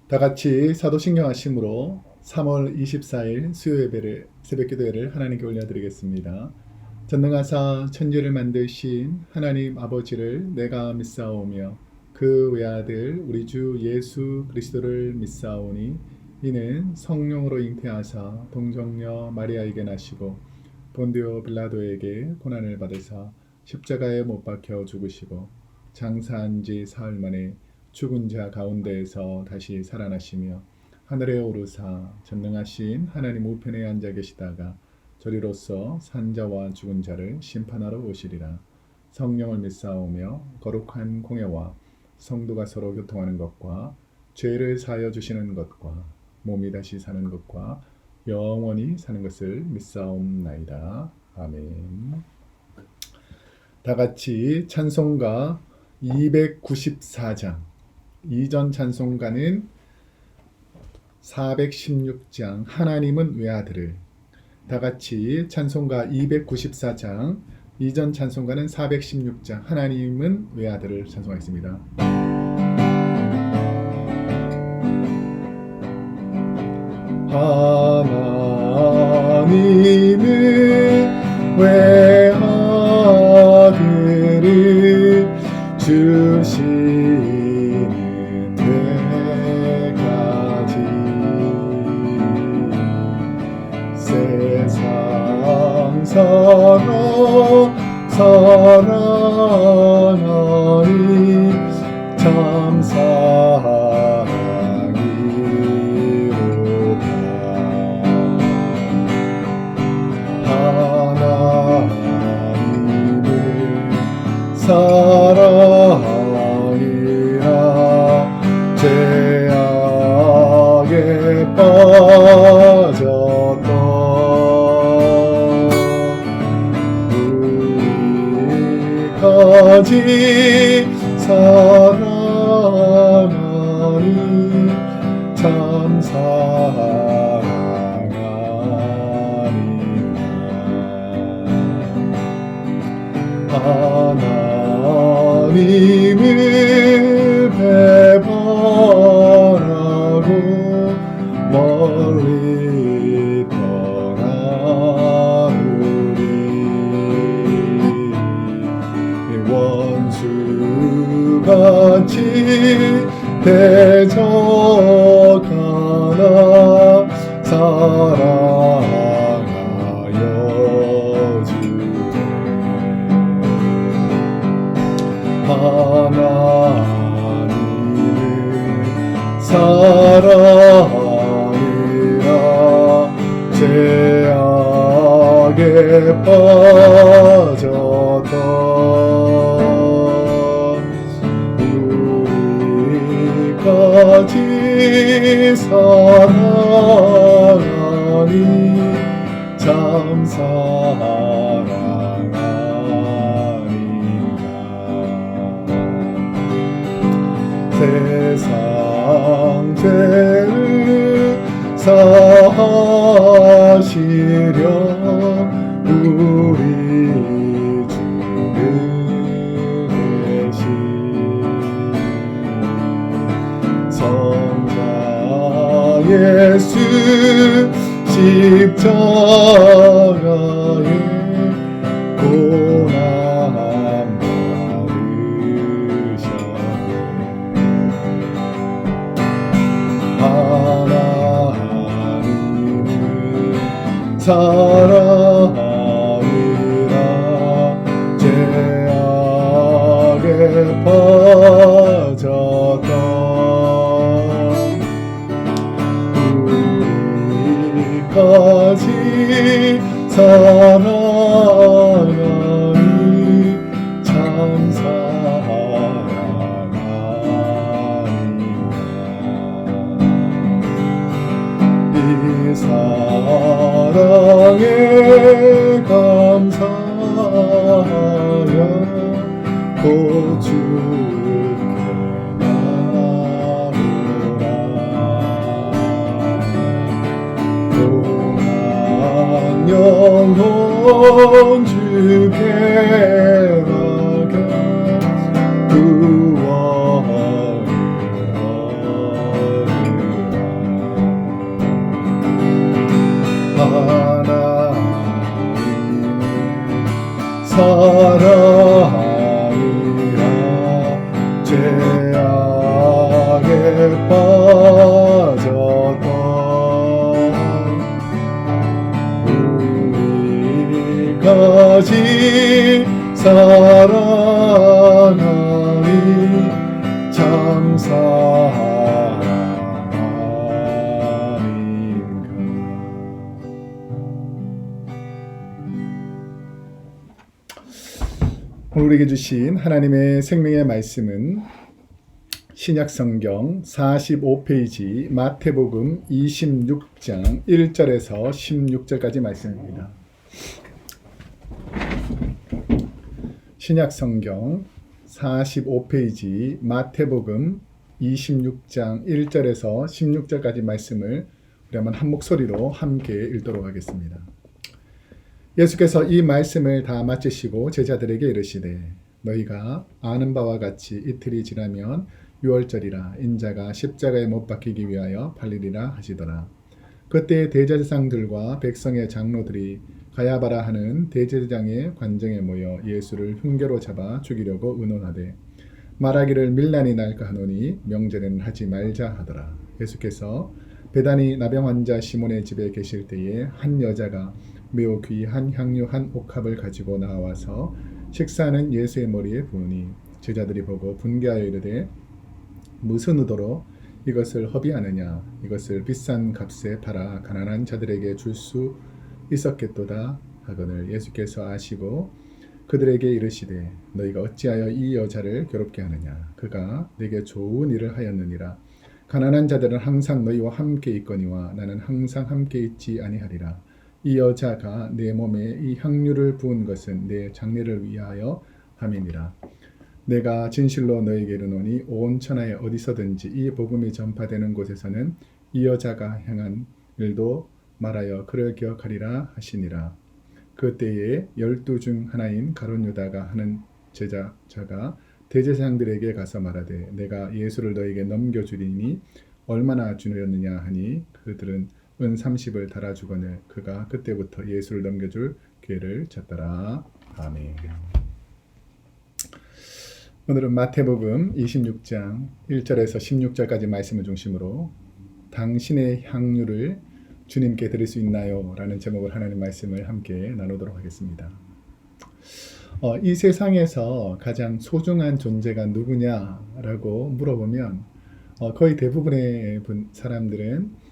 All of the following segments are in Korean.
다 같이 사도신경 하심으로 3월 24일 수요 예배를 새벽 기도회를 하나님께 올려드리겠습니다. 전능하사 천지를 만드신 하나님 아버지를 내가 믿사오며 그 외아들 우리 주 예수 그리스도를 믿사오니 이는 성령으로 잉태하사 동정녀 마리아에게 나시고 본디오 빌라도에게 고난을 받으사 십자가에 못 박혀 죽으시고 장사한 지 사흘 만에 죽은 자 가운데에서 다시 살아나시며 하늘에 오르사 전능하신 하나님 우편에 앉아 계시다가 저리로서 산자와 죽은 자를 심판하러 오시리라. 성령을 믿사오며 거룩한 공예와 성도가 서로 교통하는 것과 죄를 사하여 주시는 것과 몸이 다시 사는 것과 영원히 사는 것을 믿사옵나이다. 아멘. 다 같이 찬송가 294장, 이전 찬송가는 416장 하나님은 외아들을, 다 같이 찬송가 294장, 이전 찬송가는 416장 하나님은 외아들을 찬송하겠습니다. 하나님은 외아들을 주시는 때까지 세상 사랑하니 참 사랑이로다. 하나님을 사랑이라 죄악에 빠졌던 우리까지 사랑하니 참 사랑하니라. 하나님을 배반하고 멀리 떠나우리. 원수같이 대적하나 사랑하여 주네. 하나님을 사랑하리라 죄악에 빠졌던 우리까지 사랑하니 참 사랑하니라. 세상 죄를 사하시려 우리 주는 대신 성자 예수 십자가에 고난 하나님을 사랑하리라 죄악에 빠졌던 우리까지 사랑하니 참 이 사랑에 감사하여 곧 주께 나누라. 동안 영혼 주께 맡겨 구원을 사랑이라 죄악에 빠졌던 우리까지 사랑하니 참 사랑 오늘 우리에게 주신 하나님의 생명의 말씀은 신약성경 45페이지 마태복음 26장 1절에서 16절까지 말씀입니다. 신약성경 45페이지 마태복음 26장 1절에서 16절까지 말씀을 우리 한번 한 목소리로 함께 읽도록 하겠습니다. 예수께서 이 말씀을 다 마치시고 제자들에게 이르시되 너희가 아는 바와 같이 이틀이 지나면 유월절이라 인자가 십자가에 못 박히기 위하여 팔리리라 하시더라. 그때 대제사장들과 백성의 장로들이 가야바라 하는 대제사장의 관정에 모여 예수를 흉계로 잡아 죽이려고 의논하되 말하기를 밀란이 날까 하노니 명제는 하지 말자 하더라. 예수께서 베다니 나병 환자 시몬의 집에 계실 때에 한 여자가 매우 귀한 향유 한 옥합을 가지고 나와서 식사하는 예수의 머리에 부으니 제자들이 보고 분개하여 이르되 무슨 의도로 이것을 허비하느냐 이것을 비싼 값에 팔아 가난한 자들에게 줄 수 있었겠도다 하거늘 예수께서 아시고 그들에게 이르시되 너희가 어찌하여 이 여자를 괴롭게 하느냐 그가 내게 좋은 일을 하였느니라 가난한 자들은 항상 너희와 함께 있거니와 나는 항상 함께 있지 아니하리라 이 여자가 내 몸에 이 향유를 부은 것은 내 장례를 위하여 함이니라. 내가 진실로 너에게 이르노니 온 천하에 어디서든지 이 복음이 전파되는 곳에서는 이 여자가 행한 일도 말하여 그를 기억하리라 하시니라. 그때에 12 중 하나인 가룟 유다가 하는 제자가 대제사장들에게 가서 말하되 내가 예수를 너에게 넘겨주리니 얼마나 주느렸느냐 하니 그들은 은 30을 달아주거늘 그가 그때부터 예수를 넘겨줄 기회를 찾더라. 아멘. 오늘은 마태복음 26장 1절에서 16절까지 말씀을 중심으로 당신의 향유를 주님께 드릴 수 있나요? 라는 제목을 하나님 말씀을 함께 나누도록 하겠습니다. 이 세상에서 가장 소중한 존재가 누구냐라고 물어보면 거의 대부분의 사람들은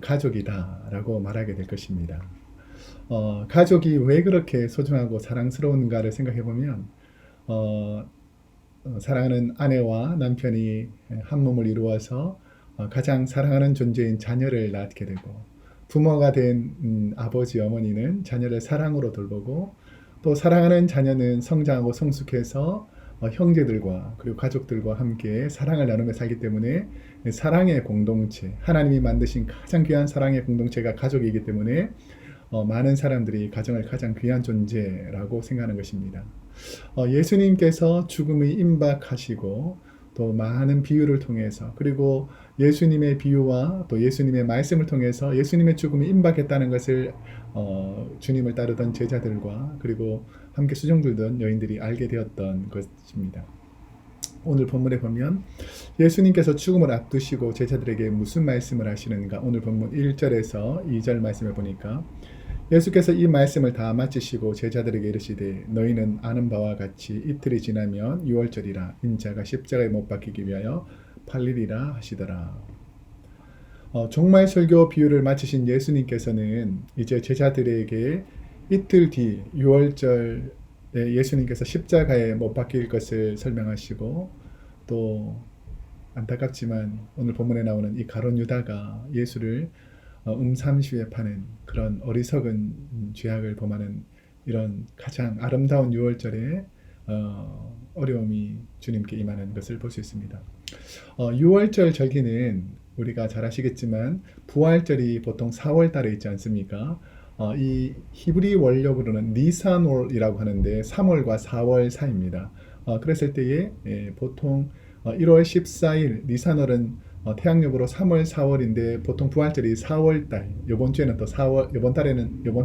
가족이다 라고 말하게 될 것입니다. 가족이 왜 그렇게 소중하고 사랑스러운가를 생각해 보면 사랑하는 아내와 남편이 한 몸을 이루어서 가장 사랑하는 존재인 자녀를 낳게 되고 부모가 된 아버지 어머니는 자녀를 사랑으로 돌보고 또 사랑하는 자녀는 성장하고 성숙해서 형제들과 그리고 가족들과 함께 사랑을 나누며 살기 때문에 사랑의 공동체, 하나님이 만드신 가장 귀한 사랑의 공동체가 가족이기 때문에 많은 사람들이 가정을 가장 귀한 존재라고 생각하는 것입니다. 예수님께서 죽음이 임박하시고 또 많은 비유를 통해서 그리고 예수님의 비유와 또 예수님의 말씀을 통해서 예수님의 죽음이 임박했다는 것을 주님을 따르던 제자들과 그리고 함께 수종 들던 여인들이 알게 되었던 것입니다. 오늘 본문에 보면 예수님께서 죽음을 앞두시고 제자들에게 무슨 말씀을 하시는가 오늘 본문 1절에서 2절 말씀을 보니까 예수께서 이 말씀을 다 마치시고 제자들에게 이르시되 너희는 아는 바와 같이 이틀이 지나면 유월절이라 인자가 십자가에 못 박히기 위하여 팔리리라 하시더라. 종말 설교 비유를 마치신 예수님께서는 이제 제자들에게 이틀 뒤 유월절에 예수님께서 십자가에 못 박힐 것을 설명하시고 또 안타깝지만 오늘 본문에 나오는 이 가룟 유다가 예수를 음삼시에 파는 그런 어리석은 죄악을 범하는 이런 가장 아름다운 유월절에 어려움이 주님께 임하는 것을 볼 수 있습니다. 유월절 절기는 우리가 잘 아시겠지만 부활절이 보통 4월 달에 있지 않습니까? 이 히브리 원력으로는 니산월이라고 하는데 3월과 4월 사이입니다. 그랬을 때에 보통 1월 14일 니산월은 태양력으로 3월, 4월인데 보통 부활절이 4월달, 이번 주에는 또 4월, 이번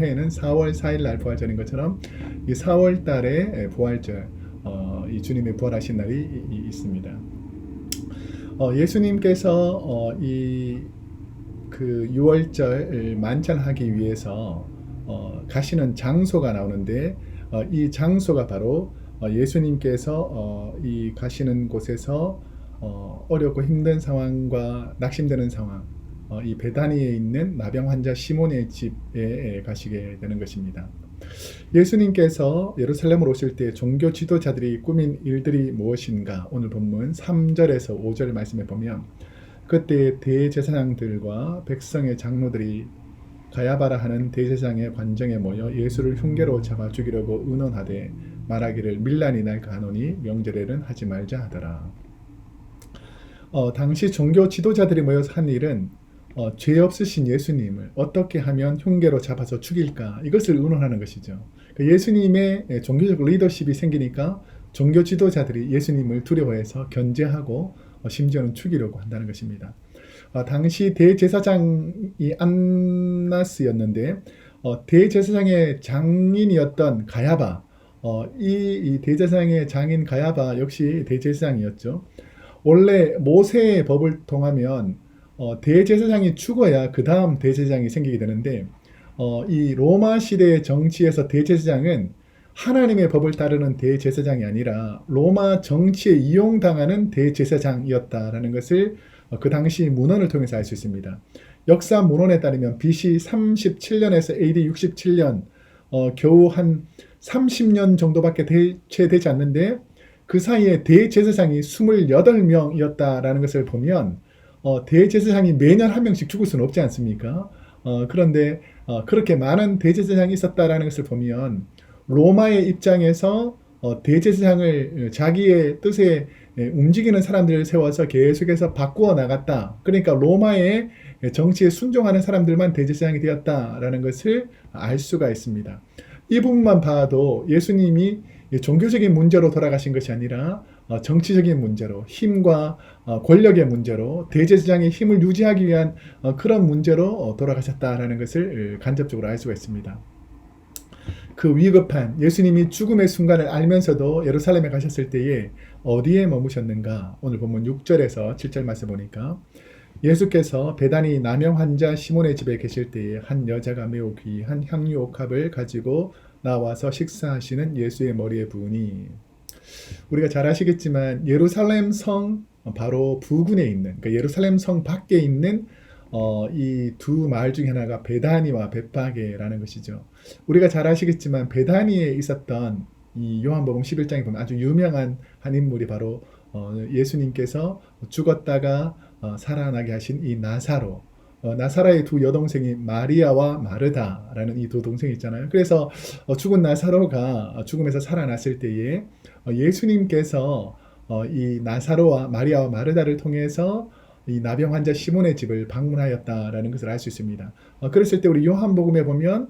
해에는 4월 4일 날 부활절인 것처럼 이 4월달에 부활절, 이 주님의 부활하신 날이 있습니다. 예수님께서 그 6월절 만찬하기 위해서 가시는 장소가 나오는데 이 장소가 바로 예수님께서 이 가시는 곳에서 어렵고 힘든 상황과 낙심되는 상황, 이 베다니에 있는 나병 환자 시몬의 집에 가시게 되는 것입니다. 예수님께서 예루살렘으로 오실 때 종교 지도자들이 꾸민 일들이 무엇인가? 오늘 본문 3절에서 5절 말씀에 보면 그때 대제사장들과 백성의 장로들이 가야바라 하는 대제사장의 관정에 모여 예수를 흉계로 잡아 죽이려고 의논하되 말하기를 밀란이 날까 하노니 명절에는 하지 말자 하더라. 당시 종교 지도자들이 모여서 한 일은 죄 없으신 예수님을 어떻게 하면 흉계로 잡아서 죽일까, 이것을 의논하는 것이죠. 예수님의 종교적 리더십이 생기니까 종교 지도자들이 예수님을 두려워해서 견제하고 심지어는 죽이려고 한다는 것입니다. 당시 대제사장이 안나스였는데 대제사장의 장인이었던 가야바, 이 대제사장의 장인 가야바 역시 대제사장이었죠. 원래 모세의 법을 통하면 대제사장이 죽어야 그 다음 대제사장이 생기게 되는데 이 로마 시대의 정치에서 대제사장은 하나님의 법을 따르는 대제사장이 아니라 로마 정치에 이용당하는 대제사장이었다라는 것을 그 당시 문헌을 통해서 알 수 있습니다. 역사 문헌에 따르면 BC 37년에서 AD 67년 겨우 한 30년 정도밖에 채 되지 않는데 그 사이에 대제사장이 28명이었다라는 것을 보면 대제사장이 매년 한 명씩 죽을 수는 없지 않습니까? 그런데 그렇게 많은 대제사장이 있었다라는 것을 보면 로마의 입장에서 대제사장을 자기의 뜻에 움직이는 사람들을 세워서 계속해서 바꾸어 나갔다. 그러니까 로마의 정치에 순종하는 사람들만 대제사장이 되었다라는 것을 알 수가 있습니다. 이 부분만 봐도 예수님이 종교적인 문제로 돌아가신 것이 아니라 정치적인 문제로, 힘과 권력의 문제로, 대제사장의 힘을 유지하기 위한 그런 문제로 돌아가셨다라는 것을 간접적으로 알 수가 있습니다. 그 위급한 예수님이 죽음의 순간을 알면서도 예루살렘에 가셨을 때에 어디에 머무셨는가? 오늘 본문 6절에서 7절 말씀 보니까 예수께서 베다니 나병 환자 시몬의 집에 계실 때에 한 여자가 매우 귀한 향유 옥합을 가지고 나와서 식사하시는 예수의 머리에 부으니, 우리가 잘 아시겠지만 예루살렘 성 바로 부근에 있는, 그러니까 예루살렘 성 밖에 있는 이 두 마을 중에 하나가 베다니와 벳파게라는 것이죠. 우리가 잘 아시겠지만 베다니에 있었던 이 요한복음 11장에 보면 아주 유명한 한 인물이 바로 예수님께서 죽었다가 살아나게 하신 이 나사로, 나사로의 두 여동생이 마리아와 마르다라는 이 두 동생이 있잖아요. 그래서 죽은 나사로가 죽음에서 살아났을 때에 예수님께서 이 나사로와 마리아와 마르다를 통해서 이 나병 환자 시몬의 집을 방문하였다라는 것을 알 수 있습니다. 그랬을 때 우리 요한복음에 보면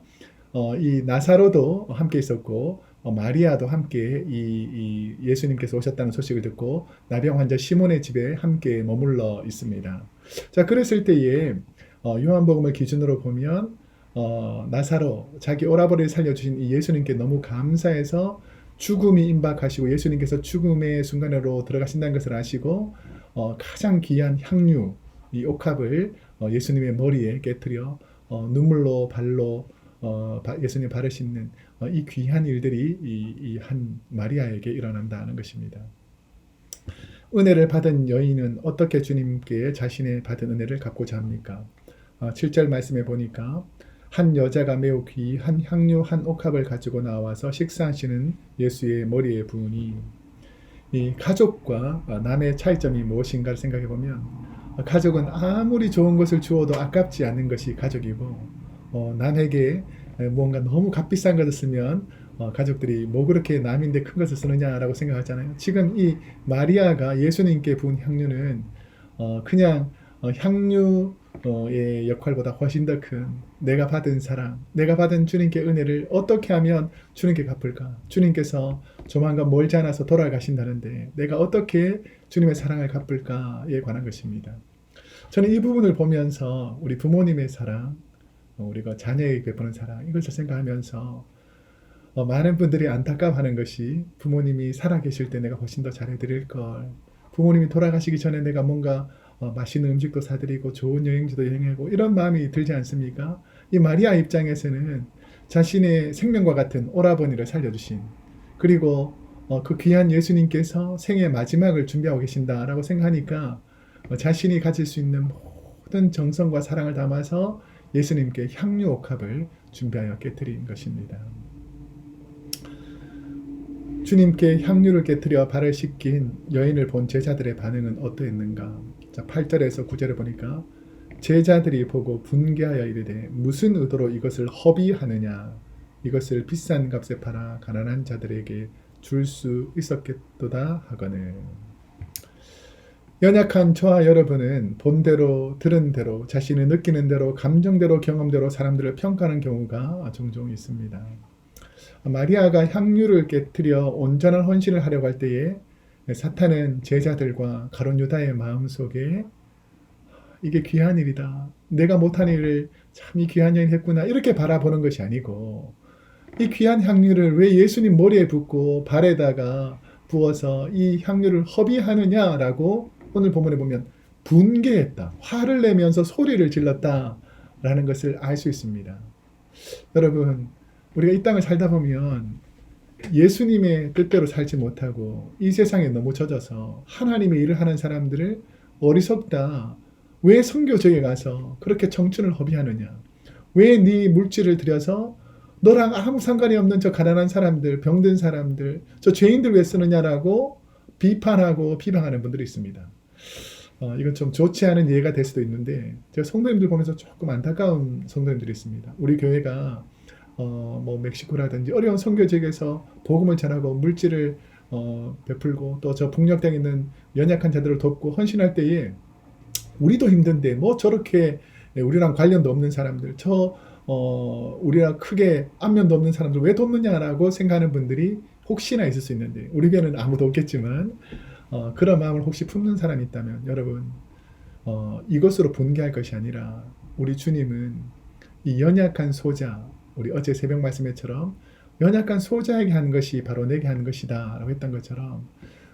이 나사로도 함께 있었고 마리아도 함께 이 예수님께서 오셨다는 소식을 듣고 나병 환자 시몬의 집에 함께 머물러 있습니다. 자, 그랬을 때에 요한복음을 기준으로 보면 나사로, 자기 오라버니를 살려주신 이 예수님께 너무 감사해서 죽음이 임박하시고 예수님께서 죽음의 순간으로 들어가신다는 것을 아시고 가장 귀한 향유, 이 옥합을 예수님의 머리에 깨뜨려 눈물로 발로 예수님 발을 씻는 이 귀한 일들이 이 한 마리아에게 일어난다는 것입니다. 은혜를 받은 여인은 어떻게 주님께 자신의 받은 은혜를 갚고자 합니까? 7절 말씀에 보니까 한 여자가 매우 귀한 향유 한 옥합을 가지고 나와서 식사하시는 예수의 머리에 부으니, 이 가족과 남의 차이점이 무엇인가를 생각해 보면 가족은 아무리 좋은 것을 주어도 아깝지 않은 것이 가족이고 남에게 무언가 너무 값비싼 것을 쓰면 가족들이 뭐 그렇게 남인데 큰 것을 쓰느냐라고 생각하잖아요. 지금 이 마리아가 예수님께 부은 향유는 그냥 향유의 역할보다 훨씬 더 큰 내가 받은 사랑, 내가 받은 주님께 은혜를 어떻게 하면 주님께 갚을까? 주님께서 조만간 멀지 않아서 돌아가신다는데 내가 어떻게 주님의 사랑을 갚을까에 관한 것입니다. 저는 이 부분을 보면서 우리 부모님의 사랑, 우리가 자녀에게 베푸는 사랑, 이것을 생각하면서 많은 분들이 안타까워하는 것이 부모님이 살아계실 때 내가 훨씬 더 잘해드릴 걸, 부모님이 돌아가시기 전에 내가 뭔가 맛있는 음식도 사드리고 좋은 여행지도 여행하고 이런 마음이 들지 않습니까? 이 마리아 입장에서는 자신의 생명과 같은 오라버니를 살려주신, 그리고 그 귀한 예수님께서 생의 마지막을 준비하고 계신다라고 생각하니까 자신이 가질 수 있는 모든 정성과 사랑을 담아서 예수님께 향유 옥합을 준비하여 깨뜨린 것입니다. 주님께 향유를 깨뜨려 발을 씻긴 여인을 본 제자들의 반응은 어떠했는가? 자, 8절에서 9절에 보니까 제자들이 보고 분개하여 이르되 무슨 의도로 이것을 허비하느냐? 이것을 비싼 값에 팔아 가난한 자들에게 줄 수 있었겠도다 하거늘. 연약한 저와 여러분은 본대로 들은 대로 자신이 느끼는 대로 감정대로 경험대로 사람들을 평가하는 경우가 종종 있습니다. 마리아가 향유를 깨뜨려 온전한 헌신을 하려고 할 때에 사탄은 제자들과 가룟 유다의 마음속에 이게 귀한 일이다, 내가 못한 일을 참 이 귀한 여인이 했구나, 이렇게 바라보는 것이 아니고 이 귀한 향유를 왜 예수님 머리에 붓고 발에다가 부어서 이 향유를 허비하느냐라고 오늘 본문에 보면 분개했다, 화를 내면서 소리를 질렀다라는 것을 알 수 있습니다. 여러분, 우리가 이 땅을 살다 보면 예수님의 뜻대로 살지 못하고 이 세상에 너무 젖어서 하나님의 일을 하는 사람들을 어리석다, 왜 선교적에 가서 그렇게 청춘을 허비하느냐, 왜 네 물질을 들여서 너랑 아무 상관이 없는 저 가난한 사람들, 병든 사람들, 저 죄인들 왜 쓰느냐라고 비판하고 비방하는 분들이 있습니다. 이건 좀 좋지 않은 예가 될 수도 있는데 제가 성도님들 보면서 조금 안타까운 성도님들이 있습니다. 우리 교회가 뭐 멕시코라든지 어려운 선교 지역에서 복음을 전하고 물질을 베풀고 또 저 북녘 땅에 있는 연약한 자들을 돕고 헌신할 때에 우리도 힘든데 뭐 저렇게 우리랑 관련도 없는 사람들, 우리랑 크게 안면도 없는 사람들 왜 돕느냐라고 생각하는 분들이 혹시나 있을 수 있는데, 우리 교회는 아무도 없겠지만 그런 마음을 혹시 품는 사람이 있다면 여러분, 이것으로 분개할 것이 아니라 우리 주님은 이 연약한 소자, 우리 어제 새벽 말씀에처럼 연약한 소자에게 한 것이 바로 내게 한 것이다 라고 했던 것처럼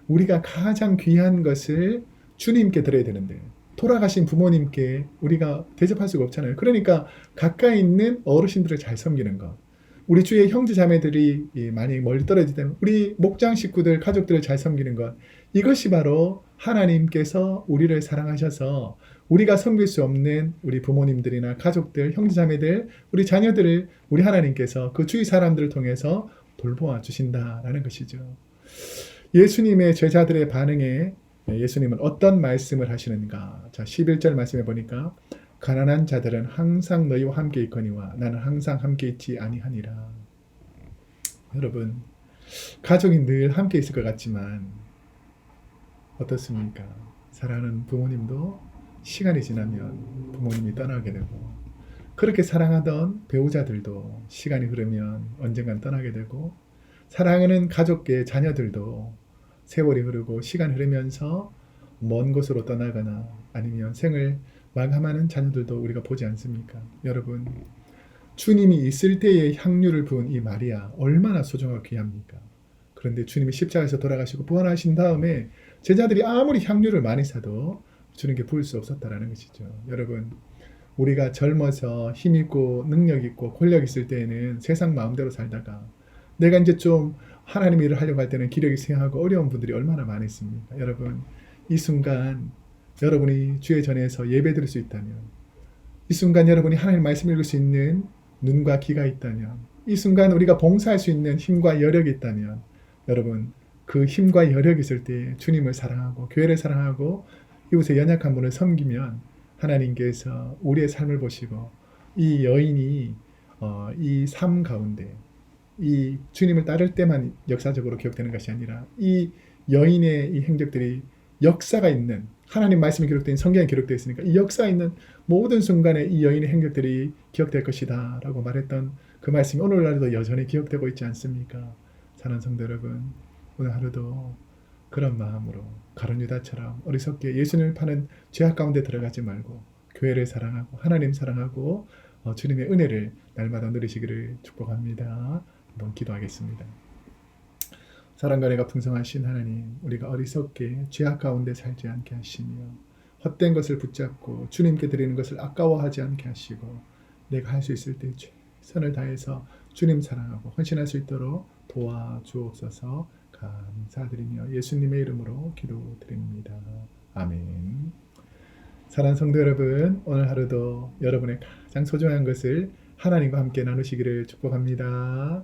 우리가 가장 귀한 것을 주님께 드려야 되는데 돌아가신 부모님께 우리가 대접할 수가 없잖아요. 그러니까 가까이 있는 어르신들을 잘 섬기는 것, 우리 주위의 형제 자매들이 많이 멀리 떨어지다면 우리 목장 식구들, 가족들을 잘 섬기는 것, 이것이 바로 하나님께서 우리를 사랑하셔서 우리가 섬길 수 없는 우리 부모님들이나 가족들, 형제 자매들, 우리 자녀들을 우리 하나님께서 그 주위 사람들을 통해서 돌보아 주신다라는 것이죠. 예수님의 제자들의 반응에 예수님은 어떤 말씀을 하시는가? 자, 11절 말씀해 보니까 가난한 자들은 항상 너희와 함께 있거니와 나는 항상 함께 있지 아니하니라. 여러분, 가족이 늘 함께 있을 것 같지만 어떻습니까? 사랑하는 부모님도 시간이 지나면 부모님이 떠나게 되고, 그렇게 사랑하던 배우자들도 시간이 흐르면 언젠간 떠나게 되고, 사랑하는 가족계 자녀들도 세월이 흐르고 시간이 흐르면서 먼 곳으로 떠나거나 아니면 생을 마감하는 자녀들도 우리가 보지 않습니까? 여러분, 주님이 있을 때의 향유를 부은 이 마리아 얼마나 소중하고 귀합니까? 그런데 주님이 십자가에서 돌아가시고 부활하신 다음에 제자들이 아무리 향유를 많이 사도 주님께 부을 수 없었다라는 것이죠. 여러분, 우리가 젊어서 힘있고 능력있고 권력 있을 때에는 세상 마음대로 살다가 내가 이제 좀 하나님 일을 하려고 할 때는 기력이 쇠하고 어려운 분들이 얼마나 많이 있습니까? 여러분, 이 순간 여러분이 주의 전에서 예배 드릴 수 있다면, 이 순간 여러분이 하나님 말씀 읽을 수 있는 눈과 귀가 있다면, 이 순간 우리가 봉사할 수 있는 힘과 여력이 있다면, 여러분, 그 힘과 여력이 있을 때 주님을 사랑하고 교회를 사랑하고 이웃의 연약한 분을 섬기면 하나님께서 우리의 삶을 보시고 이 여인이 이 삶 가운데 이 주님을 따를 때만 역사적으로 기억되는 것이 아니라 이 여인의 이 행적들이 역사가 있는, 하나님 말씀이 기록된 성경에 기록되어 있으니까 이 역사가 있는 모든 순간에 이 여인의 행적들이 기억될 것이다 라고 말했던 그 말씀이 오늘날도 여전히 기억되고 있지 않습니까? 사랑하는 성도 여러분, 오늘 하루도 그런 마음으로 가룟 유다처럼 어리석게 예수님을 파는 죄악 가운데 들어가지 말고 교회를 사랑하고 하나님 사랑하고 주님의 은혜를 날마다 누리시기를 축복합니다. 한번 기도하겠습니다. 사랑과 은혜가 풍성하신 하나님, 우리가 어리석게 죄악 가운데 살지 않게 하시며 헛된 것을 붙잡고 주님께 드리는 것을 아까워하지 않게 하시고 내가 할 수 있을 때 최선을 다해서 주님 사랑하고 헌신할 수 있도록 도와주옵소서. 감사드리며 예수님의 이름으로 기도드립니다. 아멘. 사랑하는 성도 여러분, 오늘 하루도 여러분의 가장 소중한 것을 하나님과 함께 나누시기를 축복합니다.